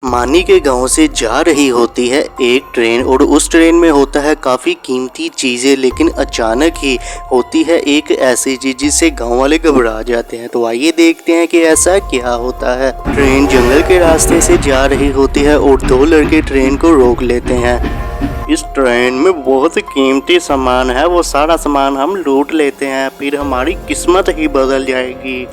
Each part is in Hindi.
मानी के गांव से जा रही होती है एक ट्रेन और उस ट्रेन में होता है काफ़ी कीमती चीज़ें, लेकिन अचानक ही होती है एक ऐसी चीज़ जिससे गांव वाले घबरा जाते हैं। तो आइए देखते हैं कि ऐसा क्या होता है। ट्रेन जंगल के रास्ते से जा रही होती है और दो लड़के ट्रेन को रोक लेते हैं। इस ट्रेन में बहुत कीमती सामान है, वो सारा सामान हम लूट लेते हैं, फिर हमारी किस्मत ही बदल जाएगी।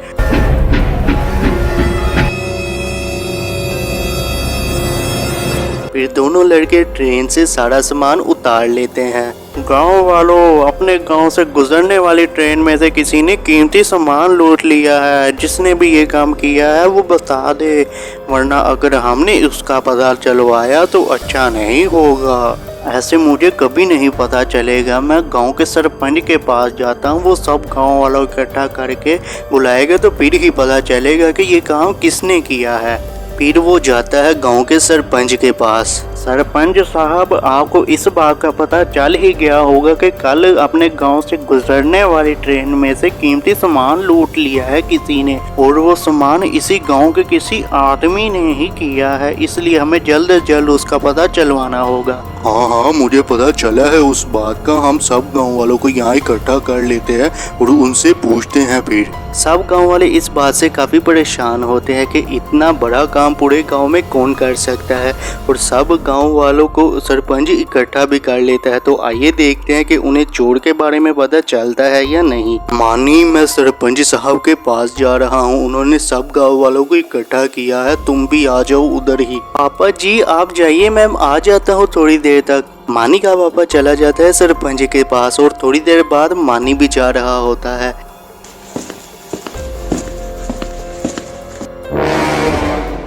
फिर दोनों लड़के ट्रेन से सारा सामान उतार लेते हैं। गांव वालों, अपने गांव से गुजरने वाली ट्रेन में से किसी ने कीमती सामान लूट लिया है। जिसने भी ये काम किया है वो बता दे, वरना अगर हमने उसका पता चलवाया तो अच्छा नहीं होगा। ऐसे मुझे कभी नहीं पता चलेगा। मैं गांव के सरपंच के पास जाता हूँ, वो सब गांव वालों इकट्ठा करके बुलाएगा तो फिर ही पता चलेगा कि ये काम किसने किया है। फिर वो जाता है गांव के सरपंच के पास। सरपंच साहब, आपको इस बात का पता चल ही गया होगा कि कल अपने गांव से गुजरने वाली ट्रेन में से कीमती सामान लूट लिया है किसी ने, और वो सामान इसी गांव के किसी आदमी ने ही किया है, इसलिए हमें जल्द से जल्द उसका पता चलवाना होगा। हाँ, मुझे पता चला है उस बात का। हम सब गांव वालों को यहाँ इकट्ठा कर लेते हैं और उनसे पूछते हैं। फिर सब गांव वाले इस बात से काफ़ी परेशान होते हैं कि इतना बड़ा काम पूरे गांव में कौन कर सकता है, और सब गांव वालों को सरपंच इकट्ठा भी कर लेता है। तो आइए देखते हैं कि उन्हें चोर के बारे में पता चलता है या नहीं। मानी, मैं सरपंच साहब के पास जा रहा हूँ, उन्होंने सब गाँव वालों को इकट्ठा किया है, तुम भी आ जाओ उधर ही। पापा जी आप जाइए, मैं आ जाता हूँ थोड़ी देर तक। मानी का पापा चला जाता है सरपंच के पास और थोड़ी देर बाद मानी भी जा रहा होता है।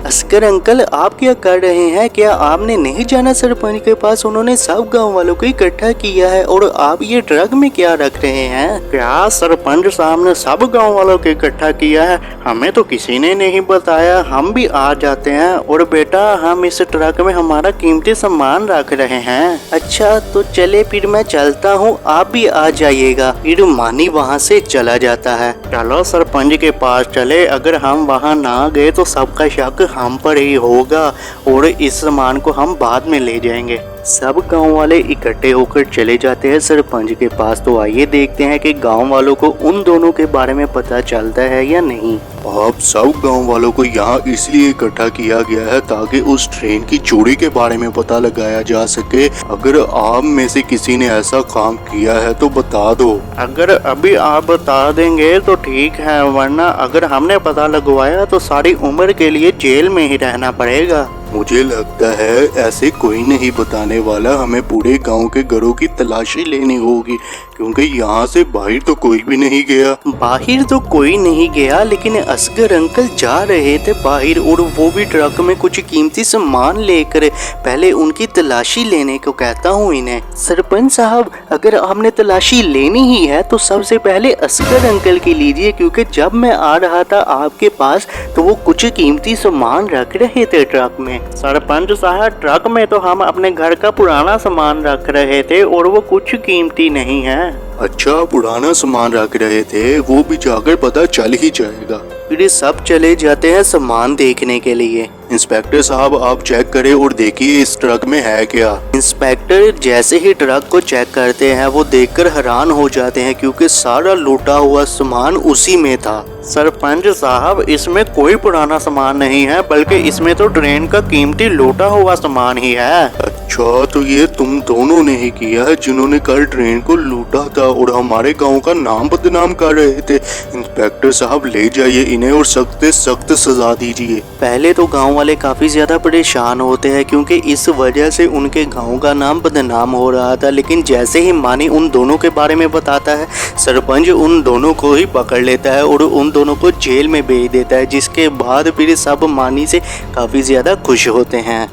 असगर अंकल, आप क्या कर रहे हैं? क्या आपने नहीं जाना सरपंच के पास? उन्होंने सब गांव वालों को इकट्ठा किया है और आप ये ट्रक में क्या रख रहे हैं? क्या सरपंच साहब ने सब गांव वालों को इकट्ठा किया है? हमें तो किसी ने नहीं बताया। हम भी आ जाते हैं। और बेटा, हम इस ट्रक में हमारा कीमती सामान रख रहे हैं। अच्छा, तो चले फिर मैं चलता हूँ, आप भी आ जाइएगा। फिर मानी वहाँ से चला जाता है। चलो सरपंच के पास चले, अगर हम वहाँ ना गए तो सबका शक हम पर ही होगा और इस सामान को हम बाद में ले जाएंगे। सब गांव वाले इकट्ठे होकर चले जाते हैं सरपंच के पास। तो आइए देखते हैं कि गांव वालों को उन दोनों के बारे में पता चलता है या नहीं। अब सब गांव वालों को यहाँ इसलिए इकट्ठा किया गया है ताकि उस ट्रेन की चोरी के बारे में पता लगाया जा सके। अगर आप में से किसी ने ऐसा काम किया है तो बता दो। अगर अभी आप बता देंगे तो ठीक है, वरना अगर हमने पता लगवाया तो सारी उम्र के लिए जेल में ही रहना पड़ेगा। मुझे लगता है ऐसे कोई नहीं बताने वाला। हमें पूरे गांव के घरों की तलाशी लेनी होगी, क्योंकि यहाँ से बाहर तो कोई भी नहीं गया। बाहर तो कोई नहीं गया, लेकिन असगर अंकल जा रहे थे बाहर, और वो भी ट्रक में कुछ कीमती सामान लेकर। पहले उनकी तलाशी लेने को कहता हूँ इन्हें। सरपंच साहब, अगर आपने तलाशी लेनी ही है तो सबसे पहले असगर अंकल की लीजिए, क्योंकि जब मैं आ रहा था आपके पास तो वो कुछ कीमती सामान रख रहे थे ट्रक में। सरपंच साहब, ट्रक में तो हम अपने घर का पुराना सामान रख रहे थे और वो कुछ कीमती नहीं है। अच्छा, पुराना सामान रख रहे थे, वो भी जाकर पता चल ही जाएगा। फिर सब चले जाते हैं सामान देखने के लिए। इंस्पेक्टर साहब, आप चेक करें और देखिए इस ट्रक में है क्या। इंस्पेक्टर जैसे ही ट्रक को चेक करते हैं वो देखकर हैरान हो जाते हैं, क्योंकि सारा लूटा हुआ सामान उसी में था। सरपंच साहब, इसमें कोई पुराना सामान नहीं है, बल्कि इसमें तो ट्रेन का कीमती लूटा हुआ सामान ही है। अच्छा, तो ये तुम दोनों ने ही किया है जिन्होंने कल ट्रेन को लूटा था और हमारे गांव का नाम बदनाम कर रहे थे। इंस्पेक्टर साहब, ले जाइए इन्हें और सख्त से सख्त सजा दीजिए। पहले तो गांव वाले काफी ज्यादा परेशान होते हैं, क्योंकि इस वजह से उनके गांव का नाम बदनाम हो रहा था। लेकिन जैसे ही मानी उन दोनों के बारे में बताता है, सरपंच उन दोनों को ही पकड़ लेता है और उन दोनों को जेल में भेज देता है, जिसके बाद फिर सब मानी से काफी ज्यादा खुश होते हैं।